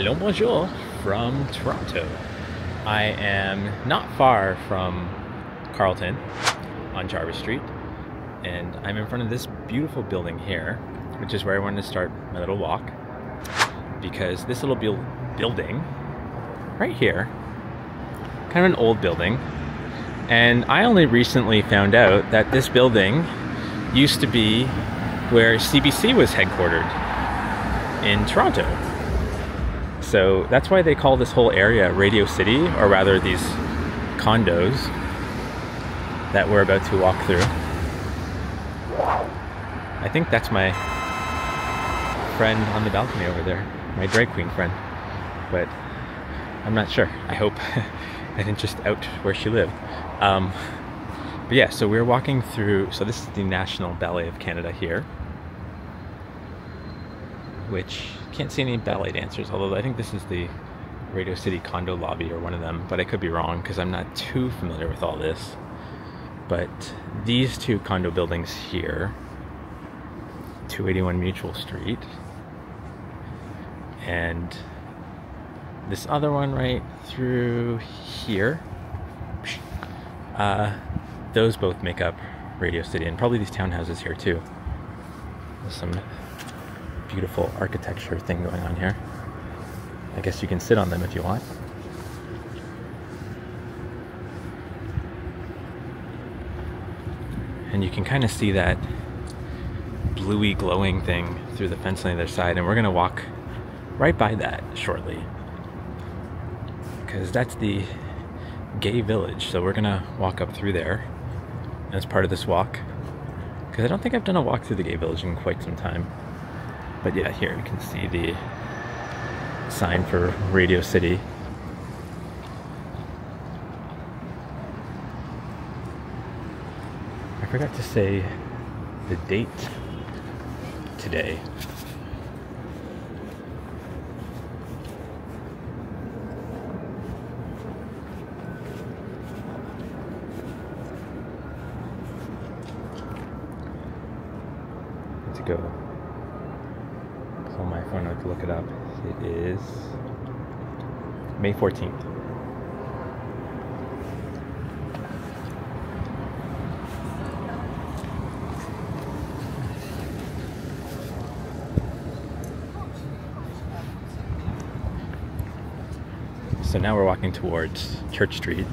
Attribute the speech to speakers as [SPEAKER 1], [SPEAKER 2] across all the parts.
[SPEAKER 1] Hello, bonjour from Toronto. I am not far from Carlton on Jarvis Street, and I'm in front of this beautiful building here, which is where I wanted to start my little walk, because this little building right here, kind of an old building, and I only recently found out that this building used to be where CBC was headquartered in Toronto. So that's why they call this whole area Radio City, or rather these condos that we're about to walk through. I think that's my friend on the balcony over there, my drag queen friend, but I'm not sure. I hope I didn't just out where she lived. But yeah, so we're walking through, so this is the National Ballet of Canada here, which can't see any ballet dancers, although I think this is the Radio City condo lobby or one of them, but I could be wrong because I'm not too familiar with all this. But these two condo buildings here, 281 Mutual Street, and this other one right through here, those both make up Radio City, and probably these townhouses here too. There's some beautiful architecture thing going on here. I guess you can sit on them if you want. And you can kind of see that bluey glowing thing through the fence on the other side, and we're gonna walk right by that shortly, because that's the gay village. So we're gonna walk up through there as part of this walk, because I don't think I've done a walk through the gay village in quite some time. But yeah, here you can see the sign for Radio City. I forgot to say the date today. Let's go. On my phone, I have to look it up. It is May 14th. So now we're walking towards Church Street.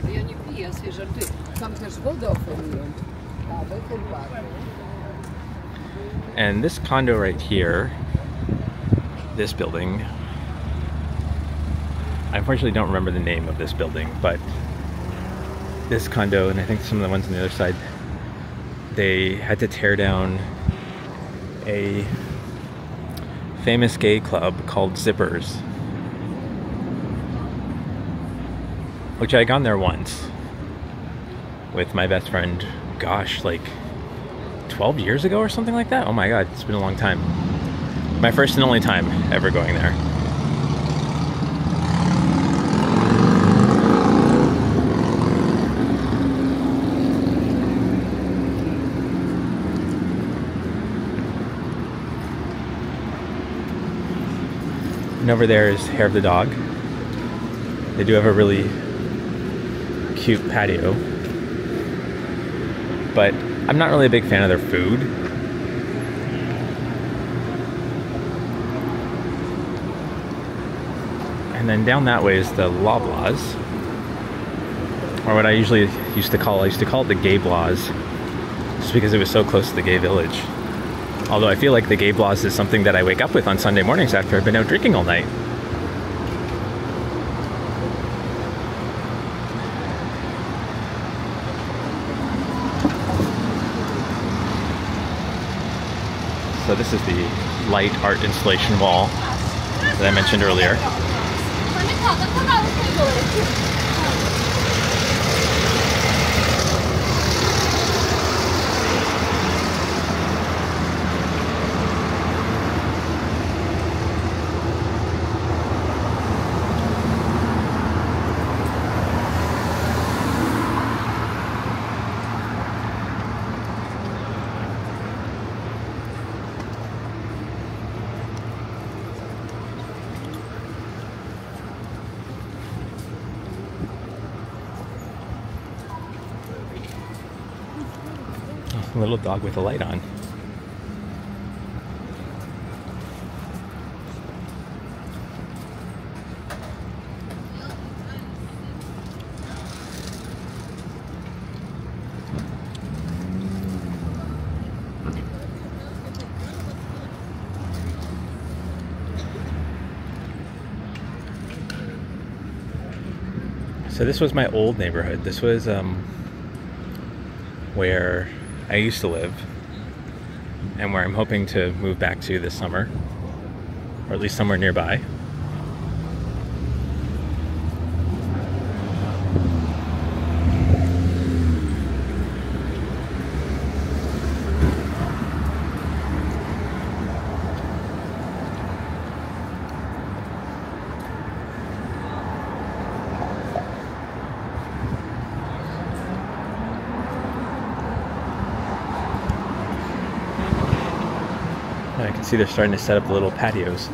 [SPEAKER 1] And this condo right here, this building, I unfortunately don't remember the name of this building, but this condo, and I think some of the ones on the other side, they had to tear down a famous gay club called Zippers, which I had gone there once with my best friend, gosh, like 12 years ago or something like that. Oh my god, it's been a long time. My first and only time ever going there. And over there is Hair of the Dog. They do have a really cute patio, but I'm not really a big fan of their food. And then down that way is the Loblaws, or what I usually used to call it the Gay Blaws, just because it was so close to the gay village. Although I feel like the Gay Blaws is something that I wake up with on Sunday mornings after I've been out drinking all night. So this is the light art installation wall that I mentioned earlier. A little dog with a light on. So this was my old neighborhood. This was where I used to live and where I'm hoping to move back to this summer, or at least somewhere nearby. I can see they're starting to set up the little patios.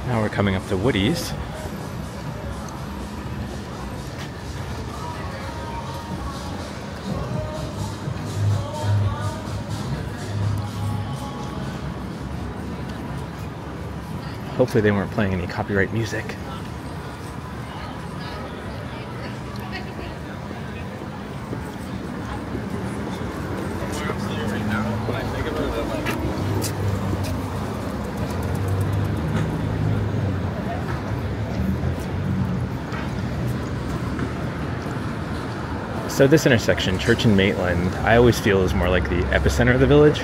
[SPEAKER 1] Now we're coming up to Woody's. Hopefully they weren't playing any copyright music. So this intersection, Church and Maitland, I always feel is more like the epicenter of the village,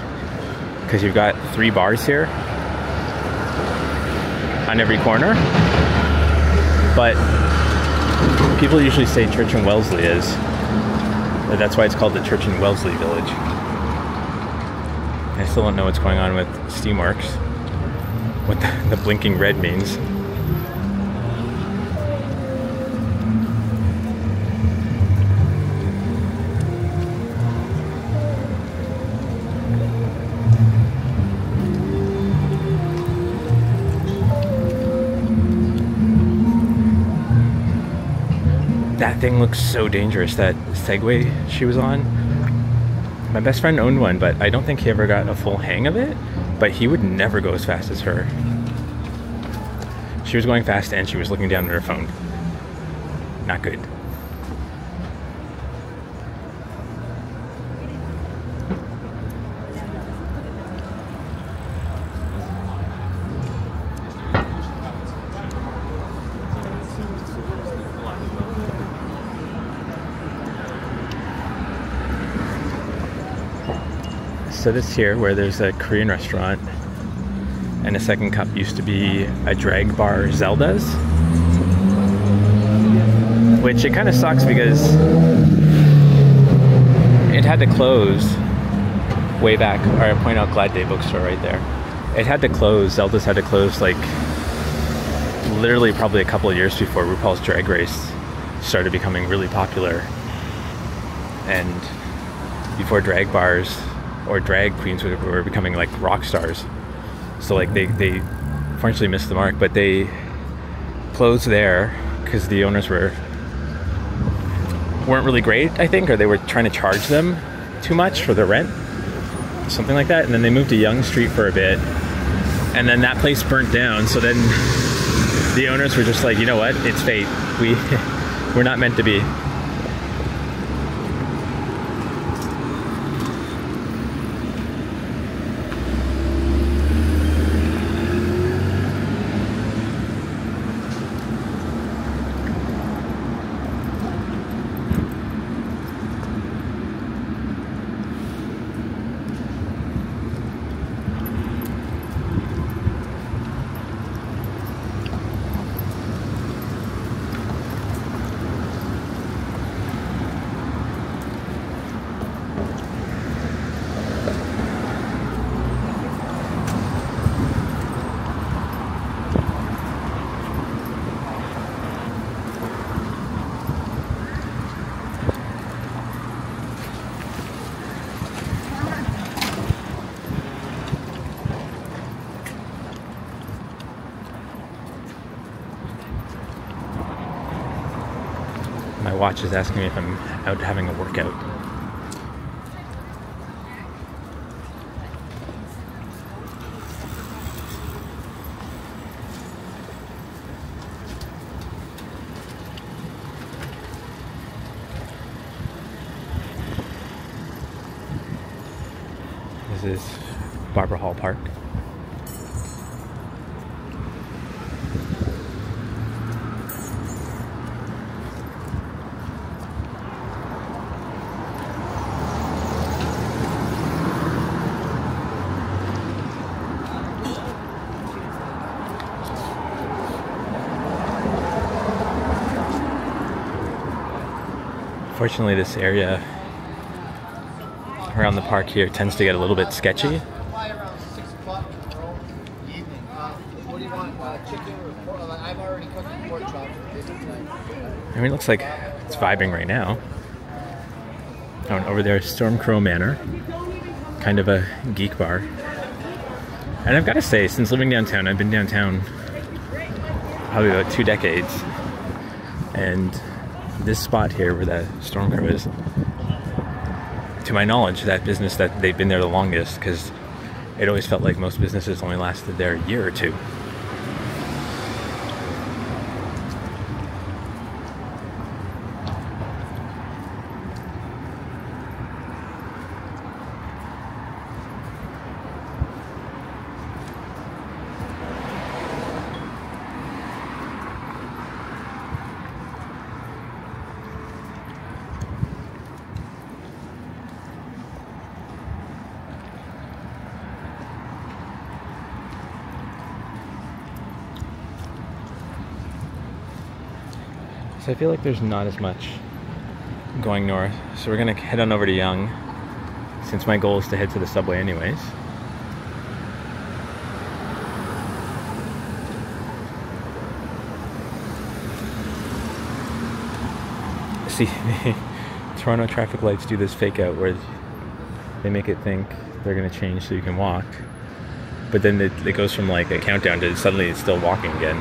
[SPEAKER 1] because you've got 3 bars here on every corner, but people usually say Church and Wellesley is. That's why it's called the Church and Wellesley Village. I still don't know what's going on with Steamworks, what the blinking red means. That thing looks so dangerous, that Segway she was on. My best friend owned one, but I don't think he ever got a full hang of it, but he would never go as fast as her. She was going fast and she was looking down at her phone. Not good. So this here, where there's a Korean restaurant and a second cup, used to be a drag bar, Zelda's, which it kind of sucks because it had to close way back. Or I point out Glad Day bookstore right there. It had to close, Zelda's had to close like literally probably a couple of years before RuPaul's Drag Race started becoming really popular, and before drag bars or drag queens were becoming like rock stars. So like they unfortunately missed the mark, but they closed there because the owners weren't really great, I think, or they were trying to charge them too much for their rent, something like that. And then they moved to Yonge Street for a bit, and then that place burnt down. So then the owners were just like, you know what, it's fate, we're not meant to be. watch is asking me if I'm out having a workout. This is Barbara Hall Park. Fortunately, this area around the park here tends to get a little bit sketchy.
[SPEAKER 2] Around 6 o'clock tomorrow evening. What do you want? Chicken or pork? I'm already cooking pork chops for dinner tonight.
[SPEAKER 1] I mean, it looks like it's vibing right now. Oh, and over there is Storm Crow Manor, kind of a geek bar. And I've got to say, since living downtown, I've been downtown probably about 2 decades, and this spot here where that Storm Crow is, to my knowledge, that business that they've been there the longest, because it always felt like most businesses only lasted there a year or two. So I feel like there's not as much going north, so we're gonna head on over to Yonge, since my goal is to head to the subway anyways. See, Toronto traffic lights do this fake out where they make it think they're gonna change so you can walk, but then it goes from like a countdown to suddenly it's still walking again.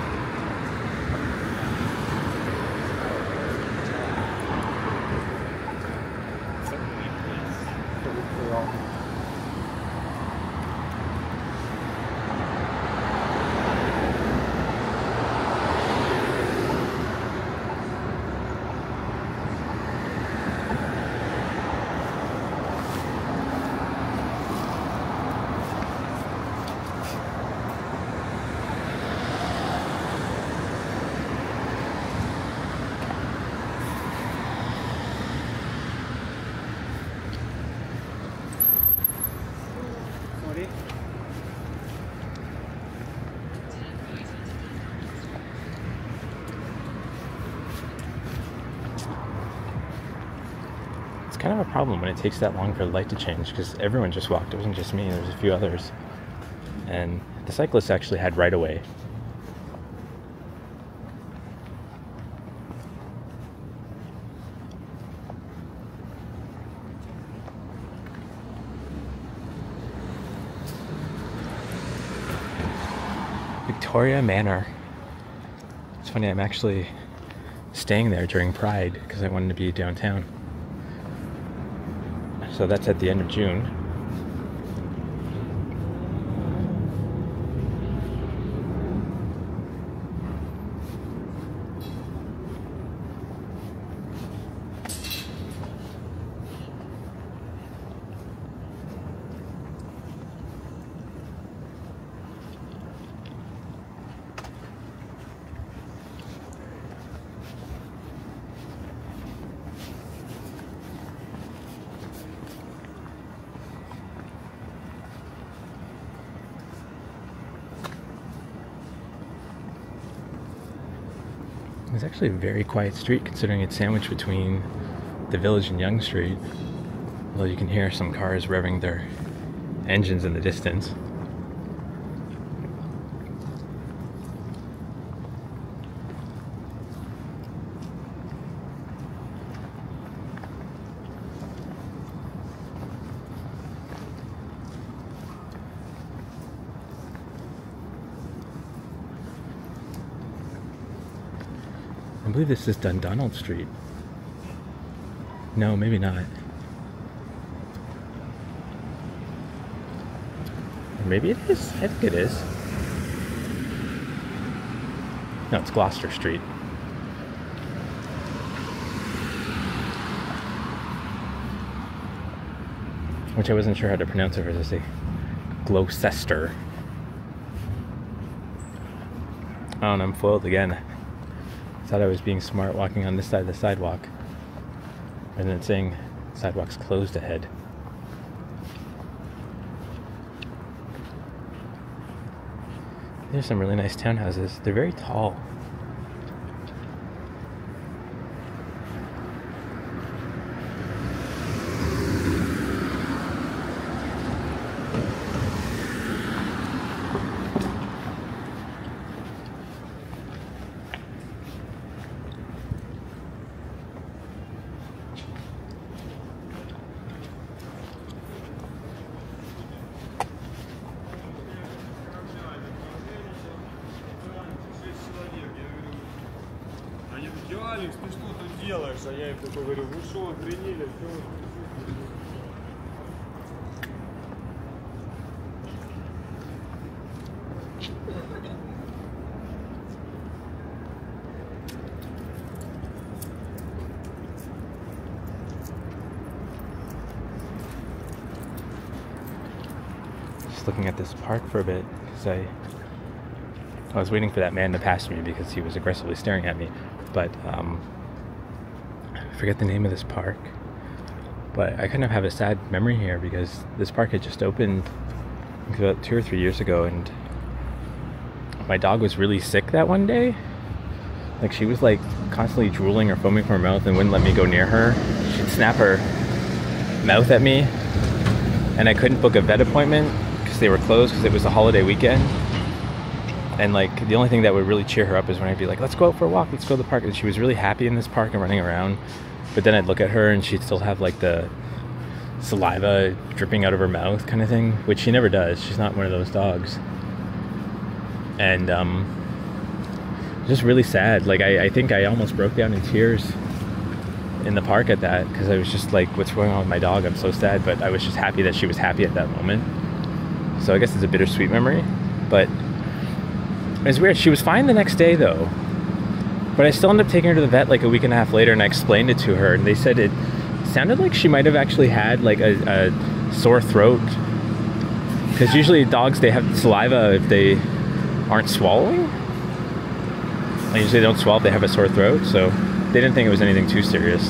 [SPEAKER 1] It's kind of a problem when it takes that long for the light to change, because everyone just walked. It wasn't just me, there was a few others. And the cyclists actually had right of way. Victoria Manor. It's funny, I'm actually staying there during Pride because I wanted to be downtown. So that's at the end of June. It's actually a very quiet street considering it's sandwiched between the Village and Yonge Street. Although you can hear some cars revving their engines in the distance. I believe this is Dundonald Street. No, maybe not. Or maybe it is. I think it is. No, it's Gloucester Street. Which I wasn't sure how to pronounce it, as I say Gloucester. Oh, and I'm foiled again. Thought I was being smart walking on this side of the sidewalk, and then saying sidewalk's closed ahead. There's some really nice townhouses. They're very tall.
[SPEAKER 3] Алекс, ты что тут делаешь? А я им такой говорю, вы что, охренели?
[SPEAKER 1] Just looking at this park for a bit, because I was waiting for that man to pass me because he was aggressively staring at me. But I forget the name of this park. But I kind of have a sad memory here because this park had just opened about 2 or 3 years ago, and my dog was really sick that one day. Like, she was like constantly drooling or foaming from her mouth and wouldn't let me go near her. She'd snap her mouth at me, and I couldn't book a vet appointment because they were closed because it was a holiday weekend. And like, the only thing that would really cheer her up is when I'd be like, let's go out for a walk, let's go to the park. And she was really happy in this park and running around. But then I'd look at her and she'd still have like the saliva dripping out of her mouth kind of thing, which she never does. She's not one of those dogs. And just really sad. Like, I think I almost broke down in tears in the park at that, because I was just like, what's going on with my dog? I'm so sad. But I was just happy that she was happy at that moment. So I guess it's a bittersweet memory. But it's weird. She was fine the next day though, but I still ended up taking her to the vet like a week and a half later, and I explained it to her, and they said it sounded like she might have actually had like a sore throat, because usually dogs, they have saliva if they aren't swallowing. Like, usually they don't swallow if they have a sore throat, so they didn't think it was anything too serious.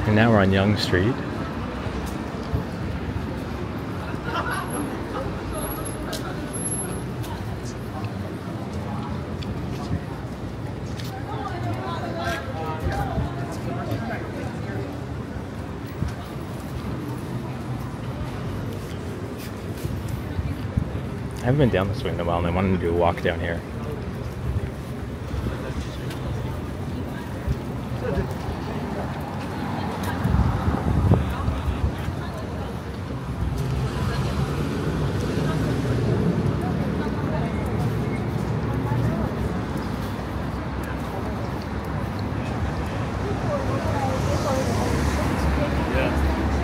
[SPEAKER 1] And now we're on Yonge Street. I haven't been down this way in a while, and I wanted to do a walk down here.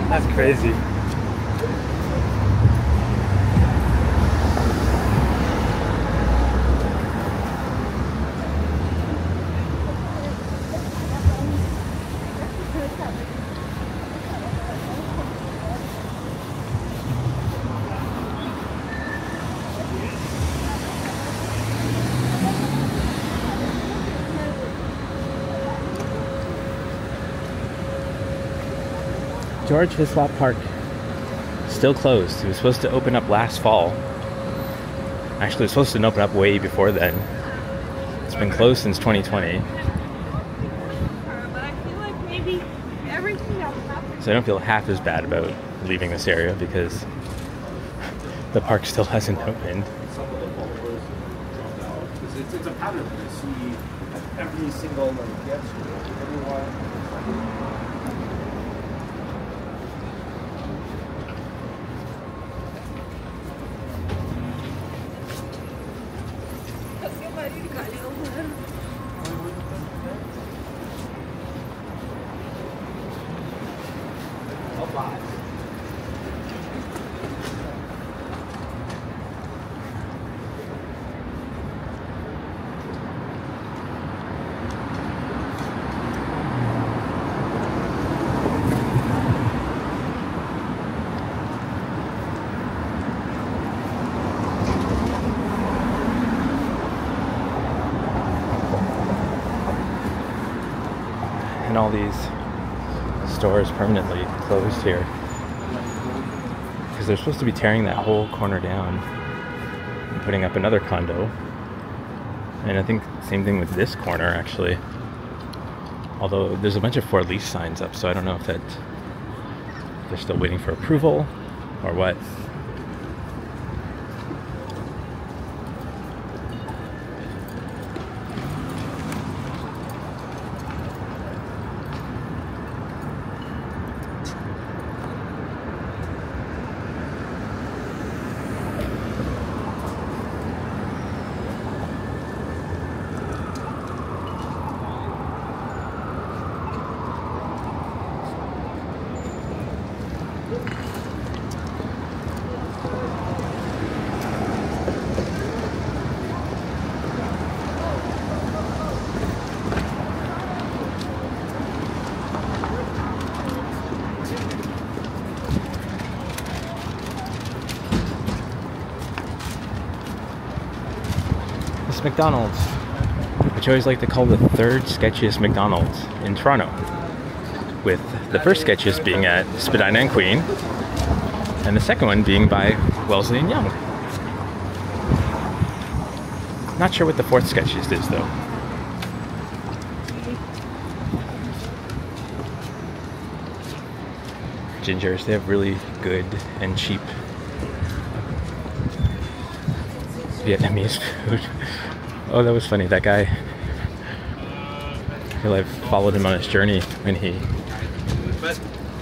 [SPEAKER 1] That's crazy. George Hislop Park, still closed. It was supposed to open up last fall. Actually, it was supposed to open up way before then. It's been closed since 2020.
[SPEAKER 4] But I feel like maybe everything that happened
[SPEAKER 1] So I don't feel half as bad about leaving this area because the park still hasn't opened.
[SPEAKER 3] It's a pattern. You see every single everyone.
[SPEAKER 1] And all these stores permanently closed here because they're supposed to be tearing that whole corner down and putting up another condo. And I think same thing with this corner actually, although there's a bunch of for lease signs up, so I don't know if that they're still waiting for approval or what. McDonald's, which I always like to call the third sketchiest McDonald's in Toronto, with the first sketchiest being at Spadina and Queen, and the second one being by Wellesley and Yonge. Not sure what the fourth sketchiest is though. Gingers, they have really good and cheap Vietnamese food. Oh, that was funny. That guy, I feel I've followed him on his journey when he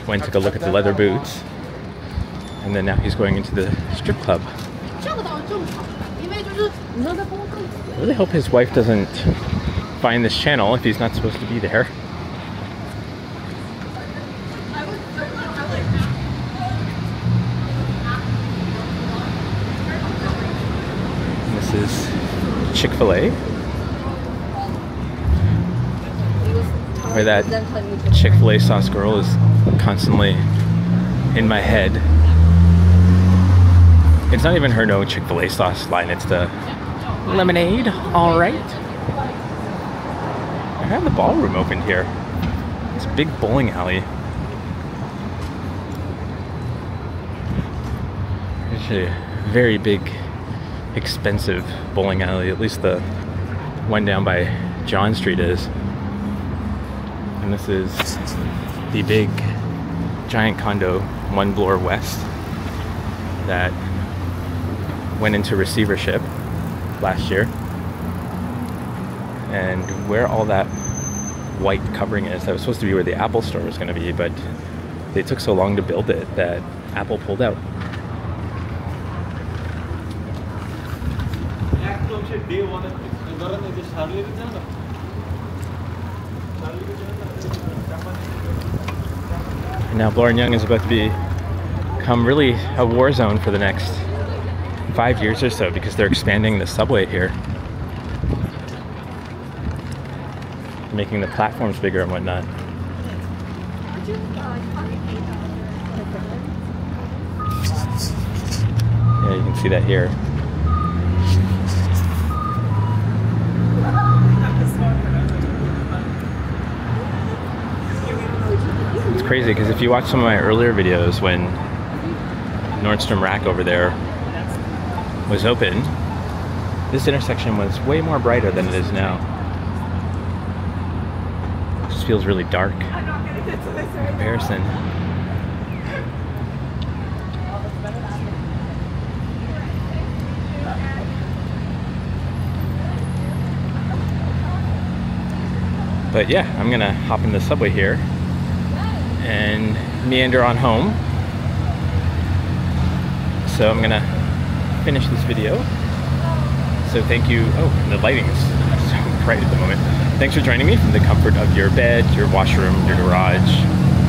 [SPEAKER 1] went to go look at the leather boots, and then now he's going into the strip club. I really hope his wife doesn't find this channel if he's not supposed to be there. This is Chick-fil-A, where that Chick-fil-A sauce girl is constantly in my head. It's not even her no Chick-fil-A sauce line, it's the lemonade, alright. I have the ballroom opened here. It's a big bowling alley. Actually, a very big, expensive bowling alley, at least the one down by John Street is. And this is the big giant condo, 1 Bloor West, that went into receivership last year. And where all that white covering is, that was supposed to be where the Apple store was going to be, but they took so long to build it that Apple pulled out. And now Bloor and Yonge is about to become really a war zone for the next 5 years or so because they're expanding the subway here, making the platforms bigger and whatnot. Yeah, you can see that here. It's crazy because if you watch some of my earlier videos when Nordstrom Rack over there was open, this intersection was way more brighter than it is now. It just feels really dark in comparison. But yeah, I'm gonna hop in the subway here and meander on home. So I'm gonna finish this video. So thank you. Oh, and the lighting is so bright at the moment. Thanks for joining me from the comfort of your bed, your washroom, your garage,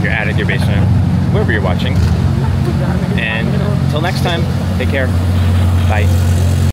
[SPEAKER 1] your attic, your basement, wherever you're watching. And until next time, take care. Bye.